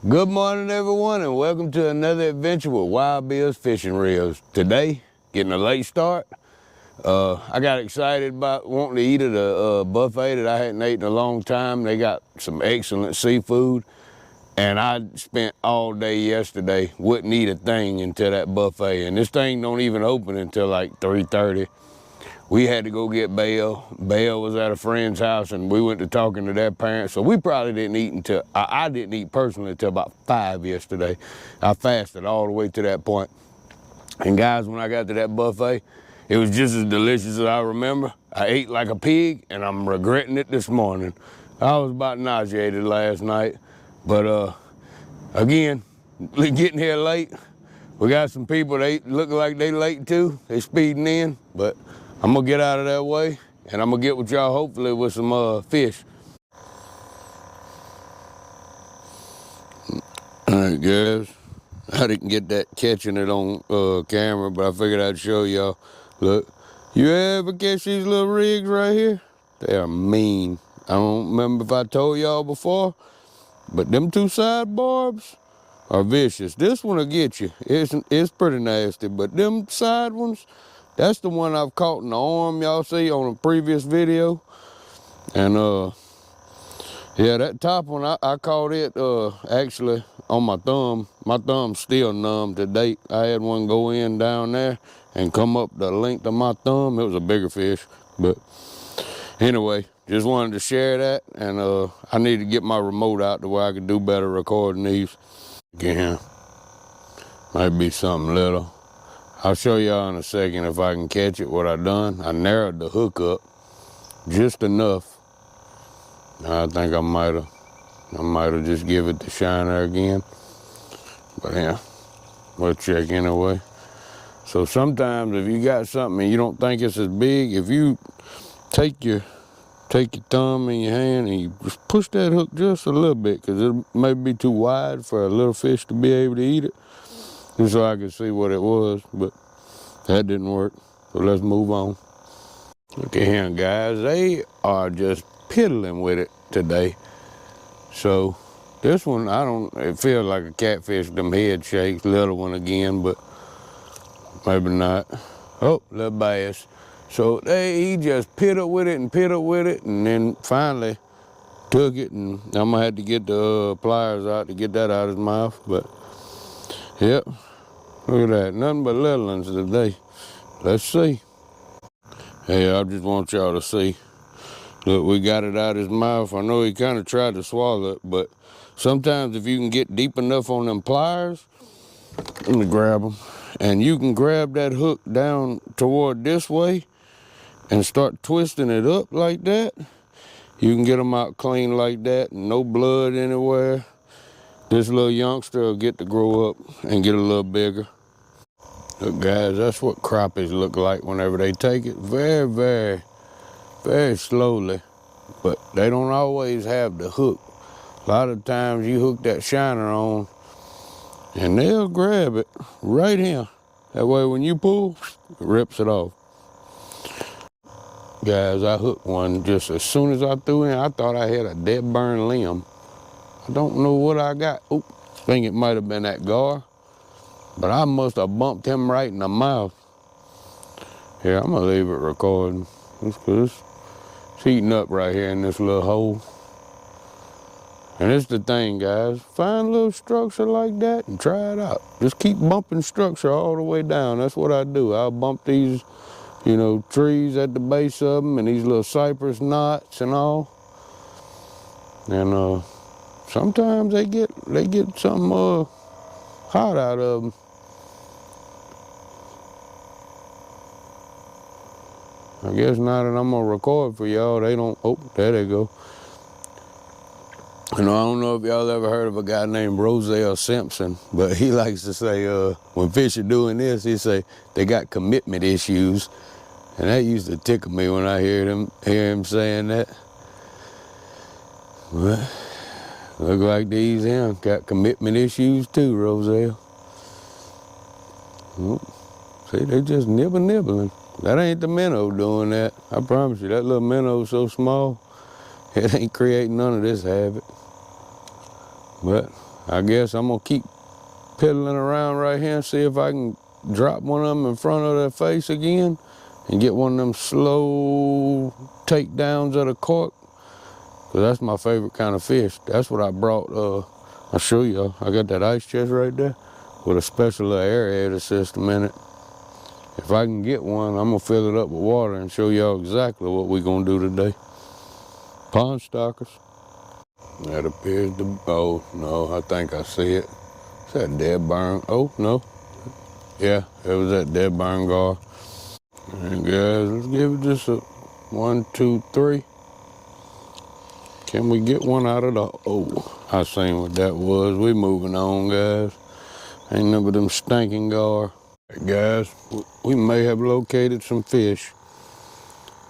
Good morning, everyone, and welcome to another adventure with Wild Bill's Fishing Reels. Today, getting a late start. I got excited about wanting to eat at a buffet that I hadn't eaten in a long time. They got some excellent seafood, and I spent all day yesterday, wouldn't eat a thing until that buffet, and this thing don't even open until like 3:30. We had to go get Belle. Belle was at a friend's house, and we went to talking to their parents. So we probably didn't eat until, I didn't eat personally until about 5 yesterday. I fasted all the way to that point. And guys, when I got to that buffet, it was just as delicious as I remember. I ate like a pig, and I'm regretting it this morning. I was about nauseated last night. But again, getting here late. We got some people, they look like they late too. They speeding in, but I'm gonna get out of that way, and I'm gonna get with y'all hopefully with some fish. All right, guys. I didn't get that catching it on camera, but I figured I'd show y'all. Look, you ever catch these little rigs right here? They are mean. I don't remember if I told y'all before, but them two side barbs are vicious. This one will get you. It's pretty nasty, but them side ones, that's the one I've caught in the arm y'all see on a previous video. And yeah, that top one, I caught it actually on my thumb. My thumb's still numb to date. I had one go in down there and come up the length of my thumb. It was a bigger fish, but anyway, just wanted to share that. And I need to get my remote out to where I can do better recording these. Again, might be something little. I'll show y'all in a second if I can catch it, what I done. I narrowed the hook up just enough. I think I might have just give it the shiner again. But yeah, we'll check anyway. So sometimes if you got something and you don't think it's as big, if you take your thumb in your hand and you just push that hook just a little bit, because it may be too wide for a little fish to be able to eat it. Just so I could see what it was, but that didn't work. So let's move on. Look at him, guys. They are just piddling with it today. So this one, it feels like a catfish, them head shakes, little one again, but maybe not. Oh, little bass. So he just piddled with it, and then finally took it, and I'm gonna have to get the pliers out to get that out of his mouth, but yep. Look at that, nothing but little ones today. Let's see. Hey, I just want y'all to see. Look, we got it out of his mouth. I know he kind of tried to swallow it, but sometimes if you can get deep enough on them pliers, let me grab them, and you can grab that hook down toward this way and start twisting it up like that, you can get them out clean like that, no blood anywhere. This little youngster will get to grow up and get a little bigger. Look, guys, that's what crappies look like whenever they take it. Very, very, very slowly. But they don't always have the hook. A lot of times you hook that shiner on and they'll grab it right here. That way when you pull, it rips it off. Guys, I hooked one just as soon as I threw in. I thought I had a dead burn limb. I don't know what I got. Oop, I think it might have been that gar. But I must have bumped him right in the mouth. Yeah, I'm gonna leave it recording. It's heating up right here in this little hole. And it's the thing, guys. Find a little structure like that and try it out. Just keep bumping structure all the way down. That's what I do. I'll bump these, trees at the base of them and these little cypress knots and all. And sometimes they get something hot out of them. I guess now that I'm gonna record for y'all, they don't, oh, there they go. I don't know if y'all ever heard of a guy named Roselle Simpson, but he likes to say, when fish are doing this, he say, they got commitment issues. And that used to tickle me when I hear him saying that. But look like these here got commitment issues too, Roselle. Oh, see, they just nibbling. That ain't the minnow doing that. I promise you, that little minnow's so small, it ain't creating none of this havoc. But I guess I'm gonna keep piddling around right here and see if I can drop one of them in front of their face again and get one of them slow takedowns of the cork. Cause that's my favorite kind of fish. That's what I brought. I'll show y'all. I got that ice chest right there with a special little aerator system in it. If I can get one, I'm gonna fill it up with water and show y'all exactly what we're gonna do today. Pond stalkers. That appears to, oh no, I think I see it. Is that dead burn? Oh no. Yeah, it was that dead burn gar. All right guys, let's give it just a 1, 2, 3. Can we get one out of the, oh, I seen what that was. We moving on guys. Ain't none but them stinking gar. Right, guys, we may have located some fish.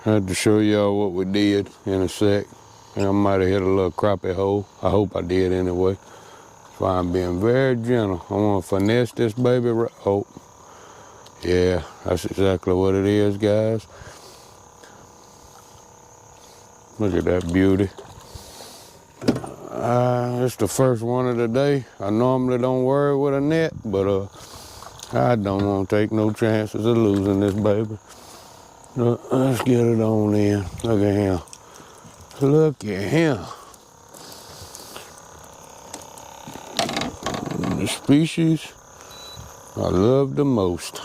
I had to show y'all what we did in a sec. And I might have hit a little crappie hole. I hope I did anyway. So I'm being very gentle. I want to finesse this baby. Oh, yeah, that's exactly what it is, guys. Look at that beauty. It's the first one of the day. I normally don't worry with a net, but I don't want to take no chances of losing this baby. Let's get it on in. Look at him. Look at him. The species I love the most.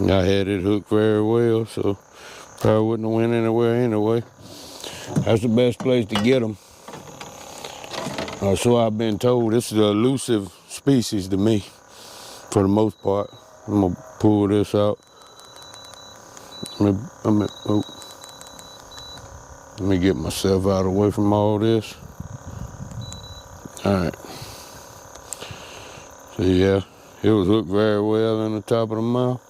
I had it hooked very well, so probably wouldn't have went anywhere anyway. That's the best place to get them. So I've been told. This is an elusive species to me, for the most part. I'm gonna pull this out. Let me get myself out of the way from all this. All right. So yeah, it was hooked very well in the top of the mouth.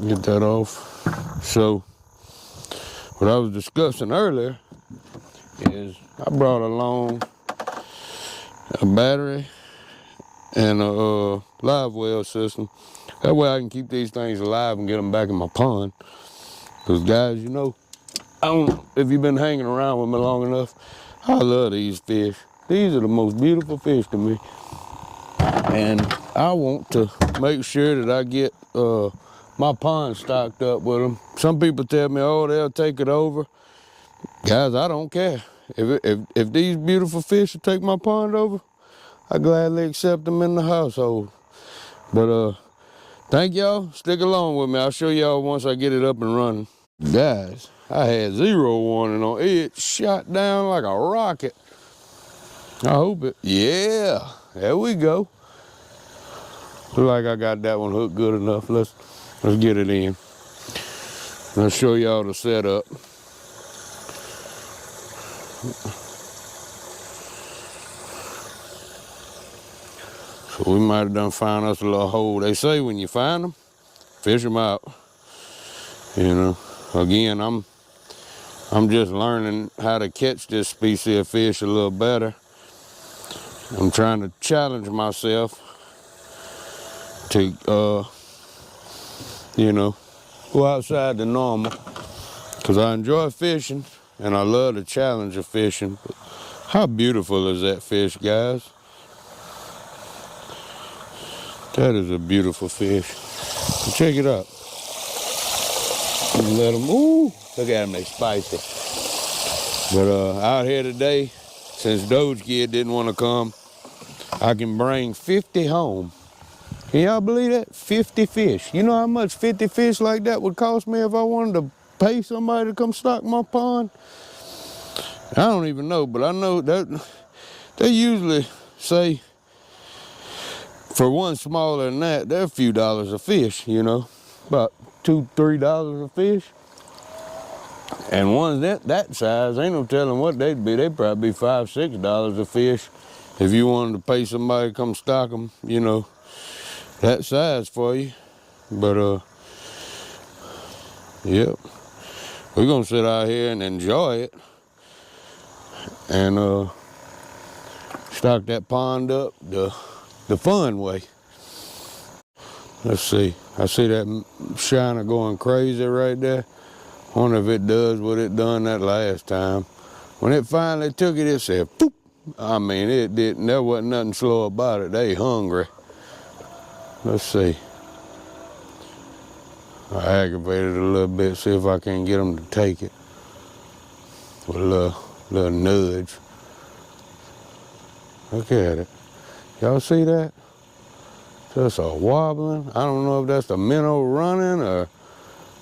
Get that off. So what I was discussing earlier is I brought along a battery and a live well system. That way I can keep these things alive and get them back in my pond. Because guys, you know, if you've been hanging around with me long enough, I love these fish. These are the most beautiful fish to me. And I want to make sure that I get my pond stocked up with them. Some people tell me, oh, they'll take it over. Guys, I don't care. If these beautiful fish will take my pond over, I gladly accept them in the household. But thank y'all. Stick along with me. I'll show y'all once I get it up and running. Guys, I had 0 warning on it. It shot down like a rocket. I hope it. Yeah, there we go. Look like I got that one hooked good enough. Let's get it in. Let's show y'all the setup. So we might have done found us a little hole. They say when you find them, fish them out. You know, again, I'm just learning how to catch this species of fish a little better. I'm trying to challenge myself to, you know, go outside the normal. Because I enjoy fishing and I love the challenge of fishing. But how beautiful is that fish, guys? That is a beautiful fish. But check it out. Let them, ooh, look at them, they spicy. But out here today, since Doge Kid didn't want to come, I can bring 50 home. Can y'all believe that? 50 fish. You know how much 50 fish like that would cost me if I wanted to pay somebody to come stock my pond? I don't even know, but I know that they usually say for one smaller than that, they're a few dollars a fish, you know, about $2, $3 a fish. And ones that size, ain't no telling what they'd be. They'd probably be $5, $6 a fish if you wanted to pay somebody to come stock them, you know, that size for you. But yep, we're gonna sit out here and enjoy it and stock that pond up the fun way. Let's see. I see that shiner going crazy right there. Wonder if it does what it done that last time. When it finally took it, it said, poop. I mean, it didn't, there wasn't nothing slow about it. They hungry. Let's see. I aggravated it a little bit, see if I can get them to take it with a little nudge. Look at it. Y'all see that? Just a wobbling. I don't know if that's the minnow running or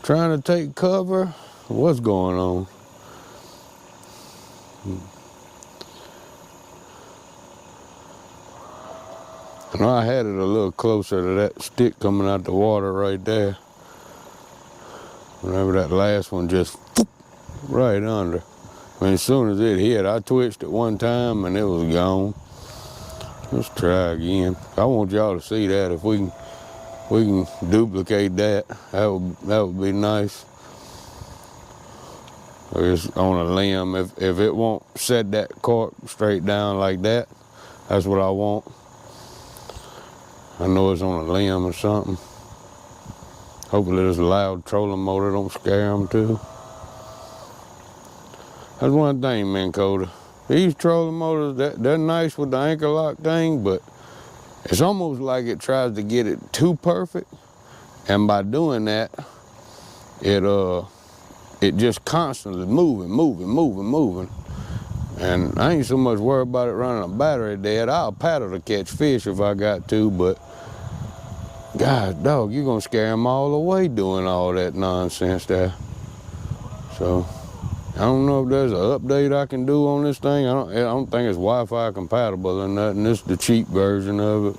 trying to take cover. What's going on? And I had it a little closer to that stick coming out the water right there. Whenever that last one just right under. I mean, as soon as it hit, I twitched it one time and it was gone. Let's try again. I want y'all to see that. If we can duplicate that, that would be nice. It's on a limb. If it won't set that cork straight down like that, that's what I want. I know it's on a limb or something. Hopefully this loud trolling motor don't scare them too. That's one thing, Minn Kota. These trolling motors, they're nice with the anchor lock thing, but it's almost like it tries to get it too perfect. And by doing that, it just constantly moving. And I ain't so much worried about it running a battery dead. I'll paddle to catch fish if I got to, but God, dog, you're gonna scare them all away doing all that nonsense there. So, I don't know if there's an update I can do on this thing. I don't think it's Wi-Fi compatible or nothing. This is the cheap version of it.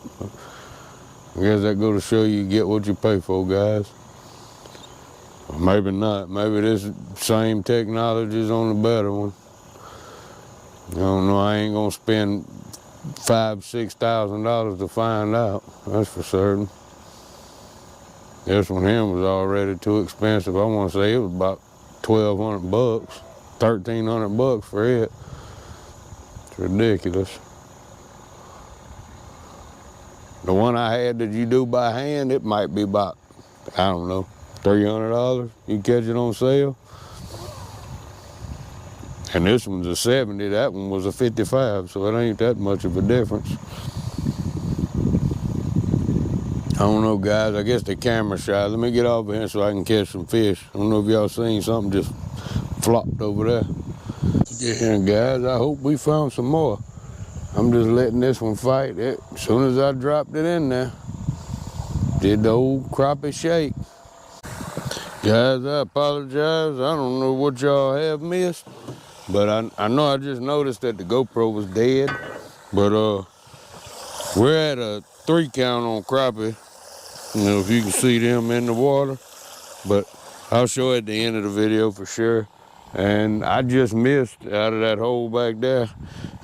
I guess that go to show you get what you pay for, guys. Or maybe not. Maybe this same technology is on the better one. I don't know. I ain't gonna spend $5,000–6,000 to find out. That's for certain. This one here was already too expensive. I want to say it was about $1,200, $1,300 for it. It's ridiculous. The one I had that you do by hand, it might be about, I don't know, $300. You catch it on sale. And this one's a 70, that one was a 55, so it ain't that much of a difference. I don't know, guys, I guess the camera's shy. Let me get off here so I can catch some fish. I don't know if y'all seen something just flopped over there. Yeah, guys, I hope we found some more. I'm just letting this one fight. As soon as I dropped it in there, did the old crappie shake. Guys, I apologize. I don't know what y'all have missed, but I know I just noticed that the GoPro was dead. But we're at a 3 count on crappie. You know, if you can see them in the water, but I'll show at the end of the video for sure. And I just missed out of that hole back there.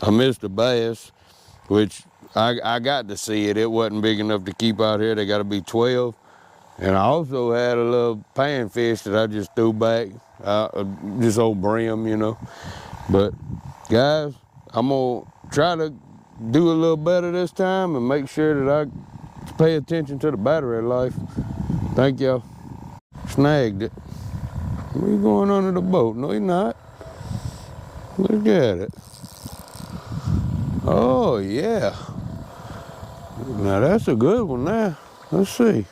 I missed a bass, which I got to see it. It wasn't big enough to keep out here. They got to be 12. And I also had a little panfish that I just threw back, just old brim, you know. But guys, I'm gonna try to do a little better this time and make sure that I pay attention to the battery life. Thank y'all. Snagged it. Where you going under the boat? No, you're not. Look at it. Oh, yeah. Now, that's a good one there. Let's see.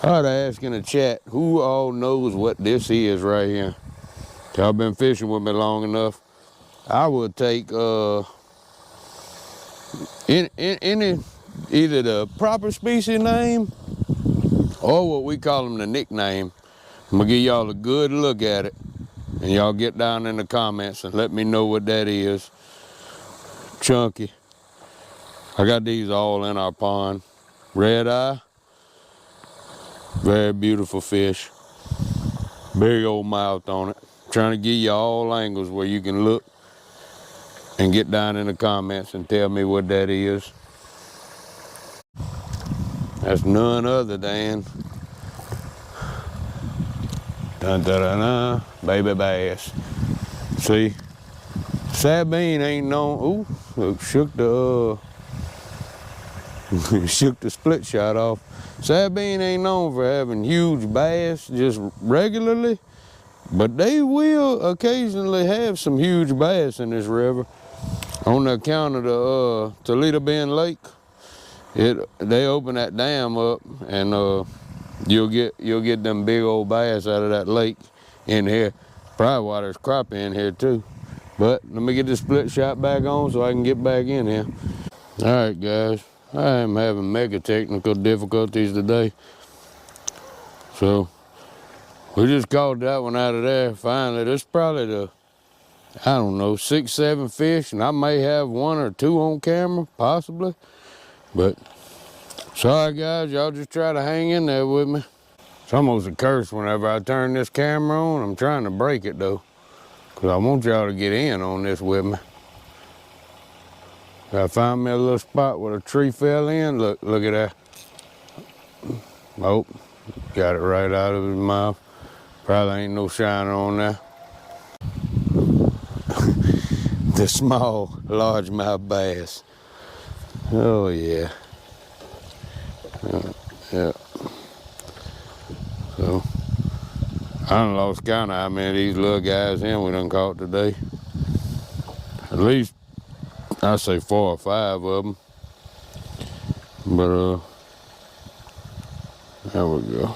I ought to ask in the chat, who all knows what this is right here? Y'all been fishing with me long enough. I would take any either the proper species name or what we call them the nickname. I'm gonna give y'all a good look at it, and y'all get down in the comments and let me know what that is. Chunky. I got these all in our pond. Red eye. Very beautiful fish. Big old mouth on it. Trying to give you all angles where you can look and get down in the comments and tell me what that is. That's none other than dun, dun, dun, dun, baby bass. See, Sabine ain't known. Ooh, look, shook the shook the split shot off. Sabine ain't known for having huge bass just regularly, But they will occasionally have some huge bass in this river. On the account of the Toledo Bend Lake, they open that dam up, and you'll get them big old bass out of that lake in here. Probably why there's crappie in here too. But let me get the split shot back on so I can get back in here. All right, guys, I am having mega technical difficulties today, so we just caught that one out of there. Finally, this is probably the, I don't know, 6, 7 fish, and I may have 1 or 2 on camera, possibly. But sorry, guys, y'all just try to hang in there with me. It's almost a curse whenever I turn this camera on. I'm trying to break it though, because I want y'all to get in on this with me. I found me a little spot where a tree fell in. Look at that. Oh, got it right out of his mouth. Probably ain't no shiner on there. The small largemouth bass. Oh yeah. Yeah. So I done lost count of how many of these little guys in we done caught today. At least I say 4 or 5 of them. But there we go.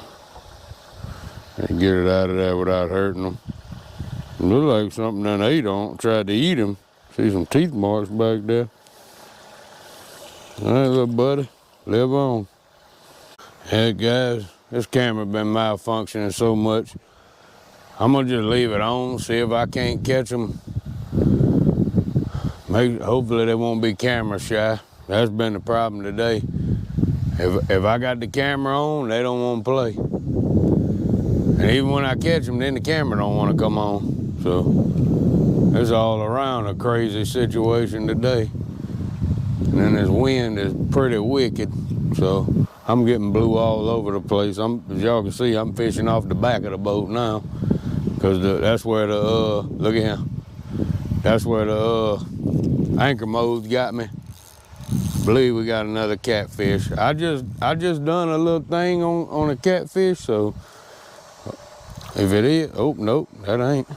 And get it out of there without hurting them. It look like something done ate on, tried to eat him. See some teeth marks back there. All right, little buddy, live on. Hey guys, this camera been malfunctioning so much. I'm gonna just leave it on, see if I can't catch them. Hopefully they won't be camera shy. That's been the problem today. If I got the camera on, they don't want to play. And even when I catch them, then the camera don't want to come on. So it's all around a crazy situation today. And then this wind is pretty wicked. So I'm getting blew all over the place. As y'all can see, I'm fishing off the back of the boat now. Because that's where the, look at him. That's where the anchor mode's got me. Believe we got another catfish. I just done a little thing on a catfish, so if it is, oh nope, that ain't.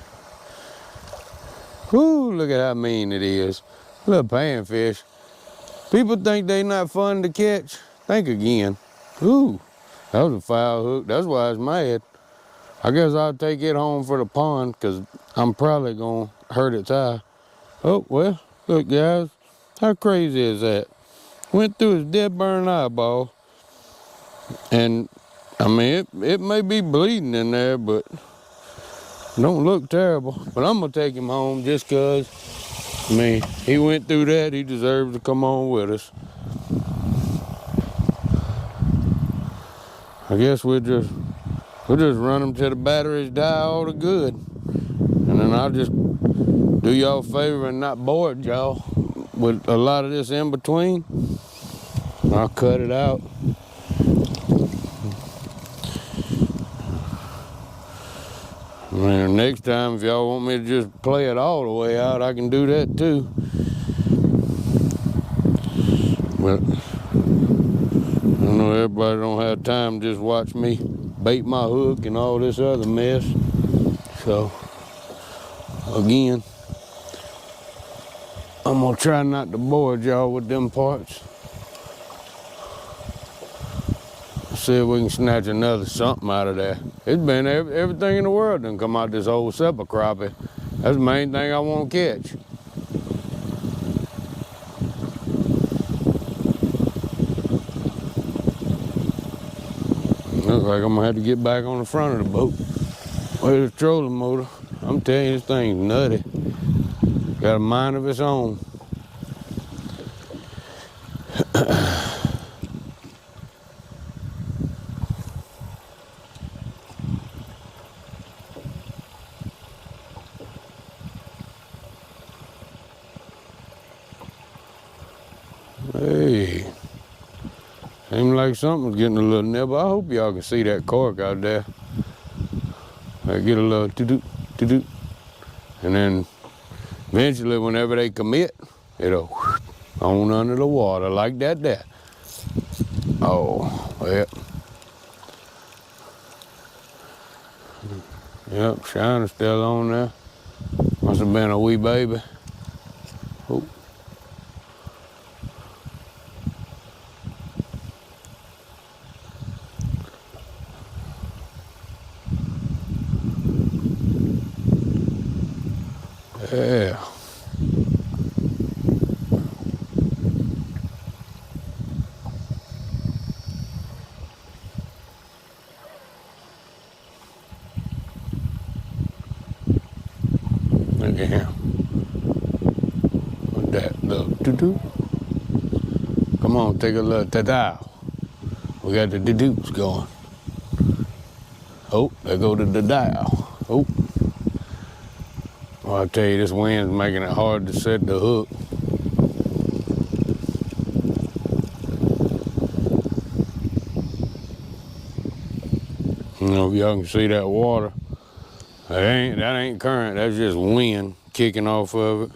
Whoo, look at how mean it is. Little panfish. People think they not fun to catch. Think again. Ooh, that was a foul hook. That's why I was mad. I guess I'll take it home for the pond, because I'm probably gonna hurt its eye. Oh, well, look guys, how crazy is that? Went through his dead burn eyeball. And I mean, it may be bleeding in there, but don't look terrible. But I'm gonna take him home just cause, I mean, he went through that, he deserves to come on with us. I guess we'll just run him till the batteries die all the good. And then I'll just do y'all a favor and not board y'all with a lot of this in between. I'll cut it out. I mean, next time, if y'all want me to just play it all the way out, I can do that too. But I know everybody don't have time to just watch me bait my hook and all this other mess. So, again, I'm gonna try not to bore y'all with them parts. See if we can snatch another something out of there. It's been everything in the world done come out this old supper crappie. That's the main thing I want to catch. Looks like I'm gonna have to get back on the front of the boat. Where's the trolling motor? I'm telling you, this thing's nutty. Got a mind of its own. Hey, seems like something's getting a little nibble. I hope y'all can see that cork out there. I get a little doo-doo. And then eventually, whenever they commit, it'll on under the water like that there. Oh, well. Yep, shiner's still on there. Must have been a wee baby. Oh. Yeah. Look at him. What that little doo-doo? Come on, take a look. Ta-da. We got the doo-doos going. Oh, there go the dial. Oh. Well, I tell you, this wind's making it hard to set the hook. You know, if y'all can see that water, that ain't current, that's just wind kicking off of it.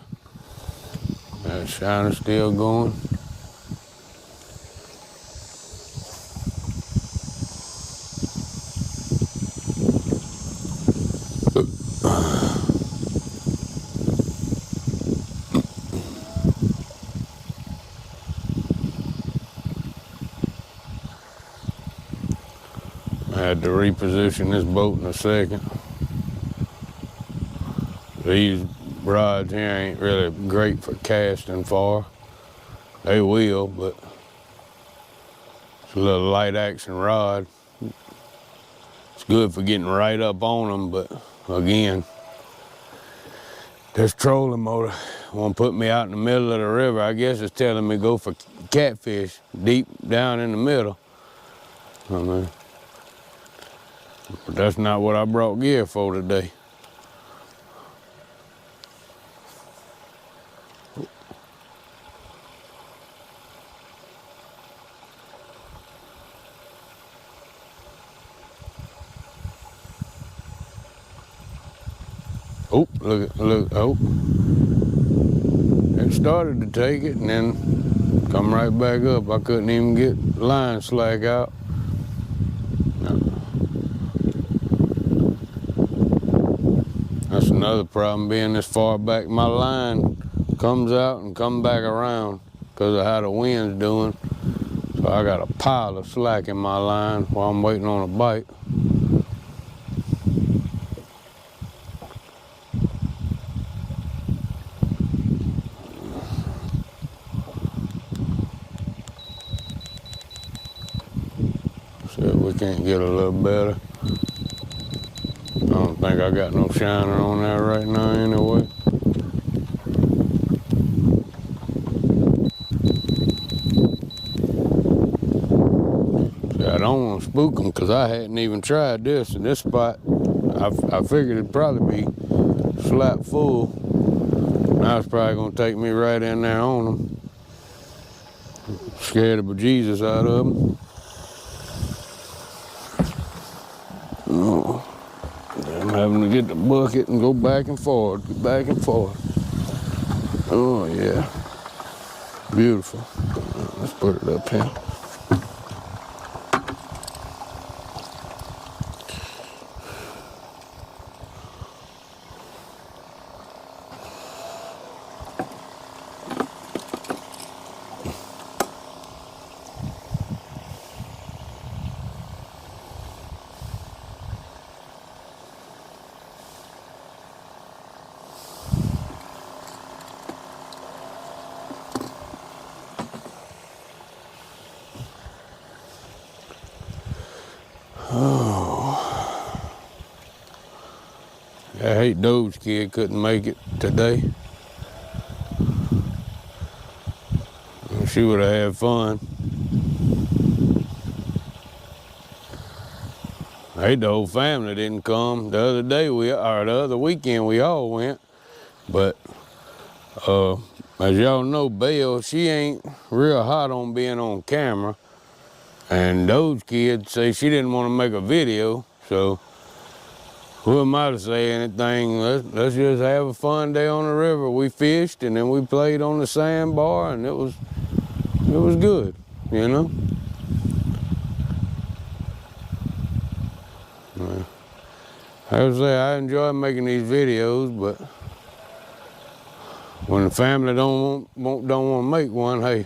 That shiner's still going. I had to reposition this boat in a second. These rods here ain't really great for casting far. They will, but it's a little light action rod. It's good for getting right up on them, but again, this trolling motor won't put me out in the middle of the river. I guess it's telling me go for catfish deep down in the middle. I mean, but that's not what I brought gear for today. Oh, look, oh. It started to take it and then come right back up. I couldn't even get line slack out. No. That's another problem, being this far back. My line comes out and come back around because of how the wind's doing. So I got a pile of slack in my line while I'm waiting on a bite. See if we can't get a little better. I don't think I got no shiner on there right now anyway. See, I don't want to spook them because I hadn't even tried this in this spot. I figured it'd probably be slap full. Now it's probably gonna take me right in there on them. Scared the bejesus out of them. Oh, I'm having to get the bucket and go back and forward, back and forward. Oh yeah, beautiful. Let's put it up here. I hate Doge's kid couldn't make it today. She would have had fun. I hate the whole family didn't come. The other weekend we all went. But as y'all know, Belle, she ain't real hot on being on camera. And those kids say she didn't want to make a video, so who am I to say anything? Let's just have a fun day on the river. We fished and then we played on the sandbar and it was good, you know? I would say I enjoy making these videos, but when the family don't want to make one, hey,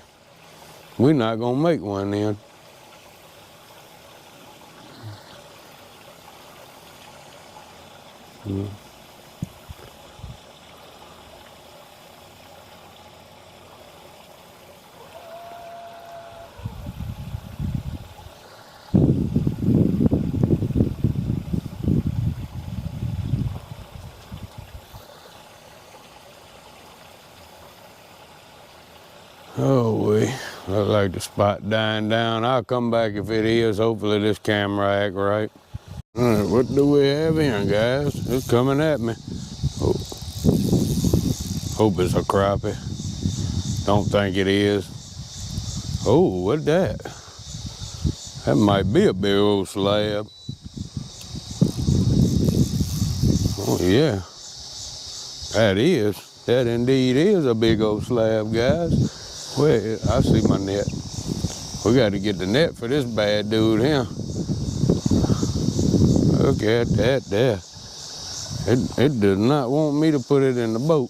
we're not gonna make one then. Oh, I like the spot dying down. I'll come back if it is. Hopefully this camera act right. All right, what do we have here, guys? It's coming at me. Oh, hope it's a crappie. Don't think it is. Oh, what's that? That might be a big old slab. Oh, yeah. That is. That indeed is a big old slab, guys. Well, I see my net. We got to get the net for this bad dude here. Look at that there. It does not want me to put it in the boat.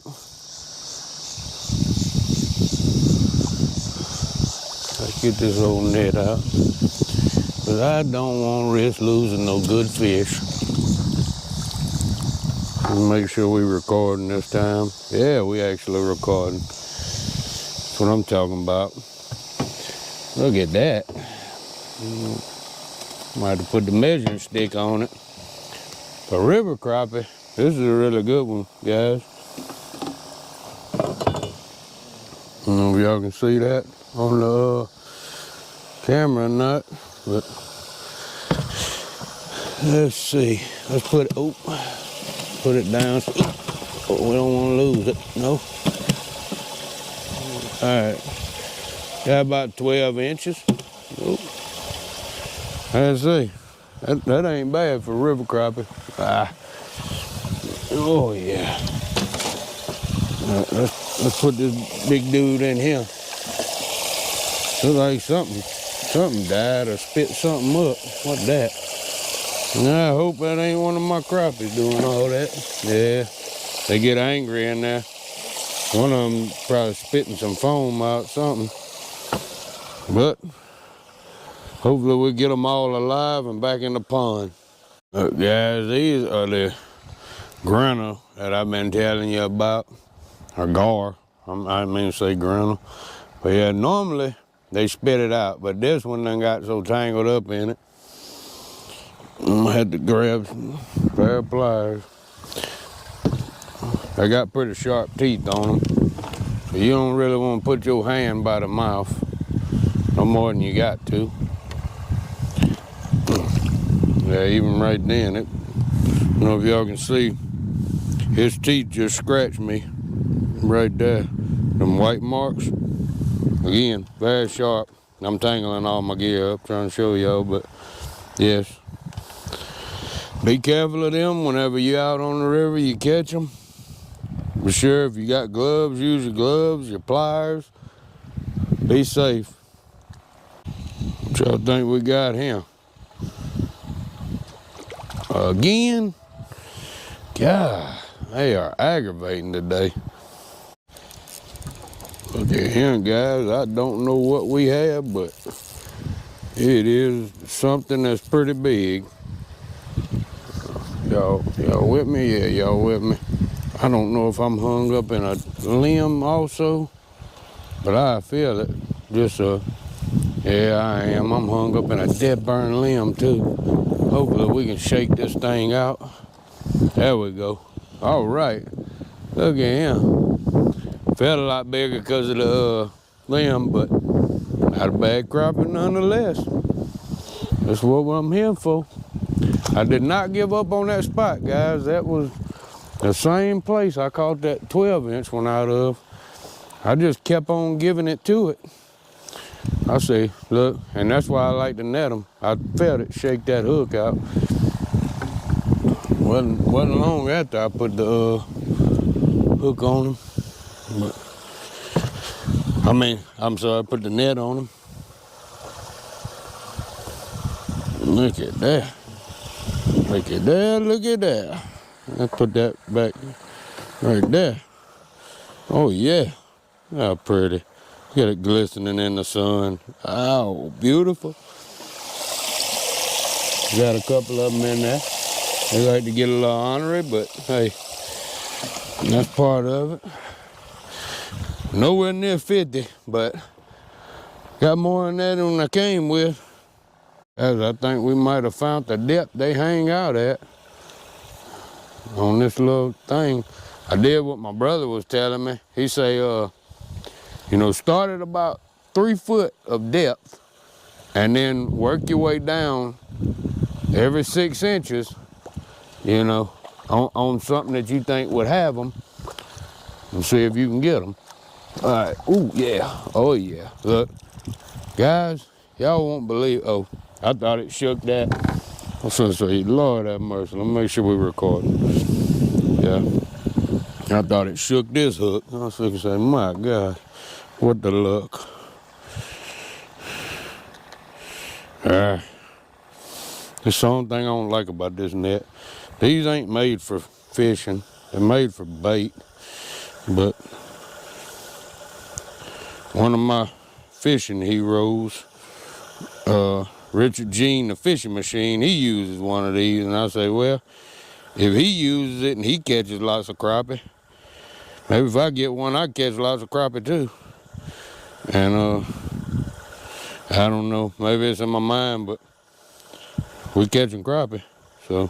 Let's get this old net out. Because I don't want to risk losing no good fish. Make sure we recording this time. Yeah, we actually recording. That's what I'm talking about. Look at that. Might have to put the measuring stick on it. A river crappie. This is a really good one, guys. I don't know if y'all can see that on the camera or not, but let's see. Let's put it down. Oh, we don't want to lose it. No. All right. Got about 12 inches. Oh. Let's see. That ain't bad for river crappie. Ah. Oh yeah. Let's put this big dude in here. Looks like something died or spit something up. What's that? Now I hope that ain't one of my crappies doing all that. Yeah, they get angry in there. One of them probably spitting some foam out, something. But hopefully we'll get them all alive and back in the pond. Look, guys, these are the grinner that I've been telling you about, or gar. I mean to say grinner. But yeah, normally they spit it out, but this one done got so tangled up in it, I had to grab some pair of pliers. They got pretty sharp teeth on them, so you don't really want to put your hand by the mouth, no more than you got to. Yeah, even right then, I don't know if y'all can see, his teeth just scratched me right there. Them white marks, again, very sharp. I'm tangling all my gear up, trying to show y'all, but yes. Be careful of them whenever you're out on the river, you catch them. Be sure if you got gloves, use your gloves, your pliers. Be safe. What y'all think we got here? Again? God, they are aggravating today. Look at here, guys. I don't know what we have, but it is something that's pretty big. Y'all with me? Yeah, y'all with me. I don't know if I'm hung up in a limb also, but I feel it. Yeah, I am. I'm hung up in a dead burn limb too. Hopefully we can shake this thing out. There we go. All right. Look at him. Felt a lot bigger because of the limb, but not a bad crappie nonetheless. That's what I'm here for. I did not give up on that spot, guys. That was the same place I caught that 12-inch one out of. I just kept on giving it to it. I see, look, and that's why I like to net them. I felt it shake that hook out. Wasn't long after I put the hook on them. But, I'm sorry, I put the net on them. Look at that. Look at that, look at that. Let's put that back right there. Oh yeah, how pretty. Get it glistening in the sun. Oh, beautiful. Got a couple of them in there. They like to get a little ornery, but hey, that's part of it. Nowhere near 50, but got more than that than I came with. As I think we might have found the depth they hang out at on this little thing. I did what my brother was telling me. He say, you know, start at about 3 foot of depth and then work your way down every 6 inches, you know, on something that you think would have them and see if you can get them. All right, ooh, yeah, oh yeah. Look, guys, y'all won't believe, oh, I thought it shook that. I was gonna say, Lord have mercy, let me make sure we record. Yeah, I thought it shook this hook. I was gonna say, my God, what the luck. That's the only thing I don't like about this net. These ain't made for fishing. They're made for bait. But one of my fishing heroes, Richard Jean, the fishing machine, he uses one of these. And I say, well, if he uses it and he catches lots of crappie, maybe if I get one, I catch lots of crappie too. And I don't know, maybe it's in my mind, but we catching crappie. So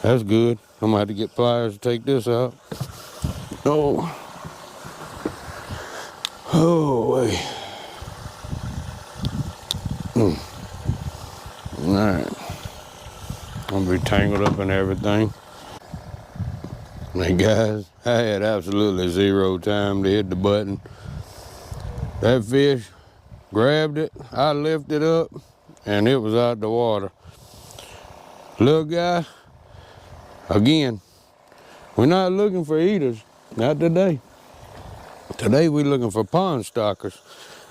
that's good. I'm gonna have to get pliers to take this out. Oh. Oh, wait. Alright. I'm gonna be tangled up in everything. Hey guys, I had absolutely zero time to hit the button. That fish grabbed it, I lifted up, and it was out the water. Little guy, again, we're not looking for eaters, not today. Today we're looking for pond stockers.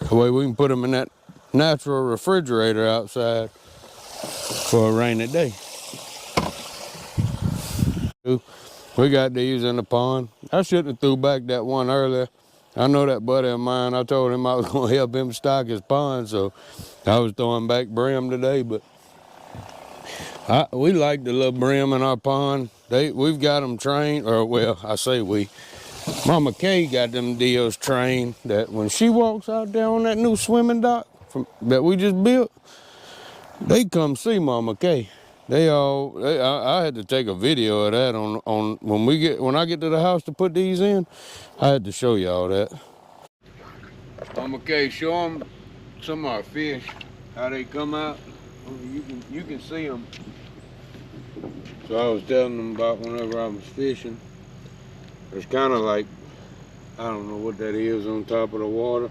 The way we can put them in that natural refrigerator outside for a rainy day. We got these in the pond. I shouldn't have threw back that one earlier. I know that buddy of mine, I told him I was going to help him stock his pond, so I was throwing back brim today, but we like the little brim in our pond. We've got them trained, or well, I say we. Mama Kay got them deals trained that when she walks out there on that new swimming dock that we just built, they come see Mama Kay. I had to take a video of that on when I get to the house to put these in. I had to show y'all that. Mama Kay, show them some of our fish, how they come out. You can see them. So I was telling them about whenever I was fishing. It's kind of like, I don't know what that is on top of the water.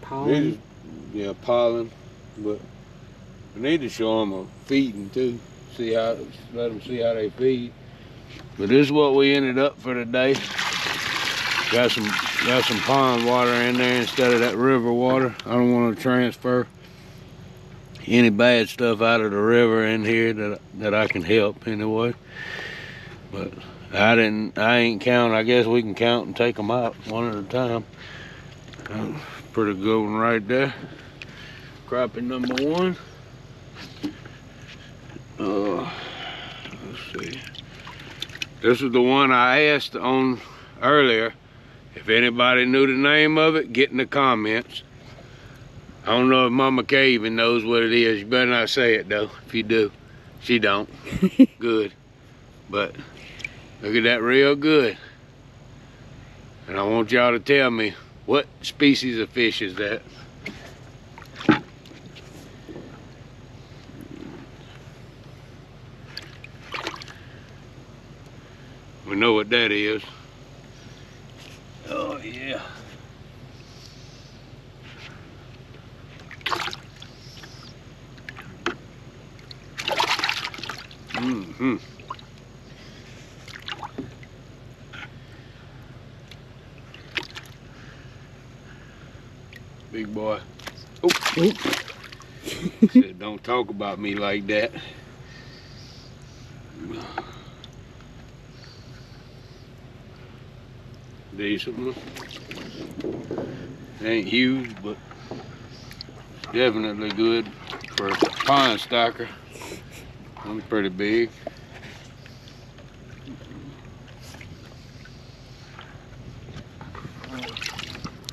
Pollen? Yeah, pollen. But I need to show them a feeding too. Let them see how they feed. But this is what we ended up for today. Got some pond water in there instead of that river water. I don't want to transfer any bad stuff out of the river in here that I can help anyway. But I ain't count. I guess we can count and take them out one at a time. Pretty good one right there. Crappie number 1. Let's see. This is the one I asked on earlier. If anybody knew the name of it, get in the comments. I don't know if Mama Kay even knows what it is. You better not say it though. If you do, she don't. Good. But look at that, real good. And I want y'all to tell me what species of fish is that. We know what that is. Oh yeah. Mm-hmm. Big boy. Oh. Said don't talk about me like that. Decent one. Ain't huge, but definitely good for a pond stocker. I'm pretty big.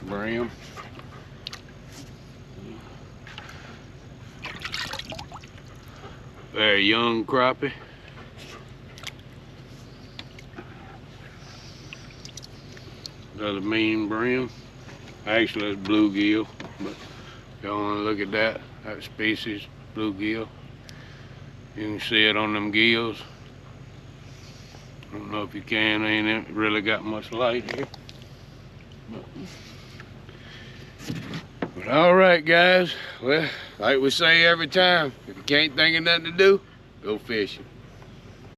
Brim. Very young crappie. Another mean brim. Actually, it's bluegill, but if y'all want to look at that species, bluegill. You can see it on them gills. I don't know if you can, ain't really got much light here. But all right, guys. Well, like we say every time, if you can't think of nothing to do, go fishing.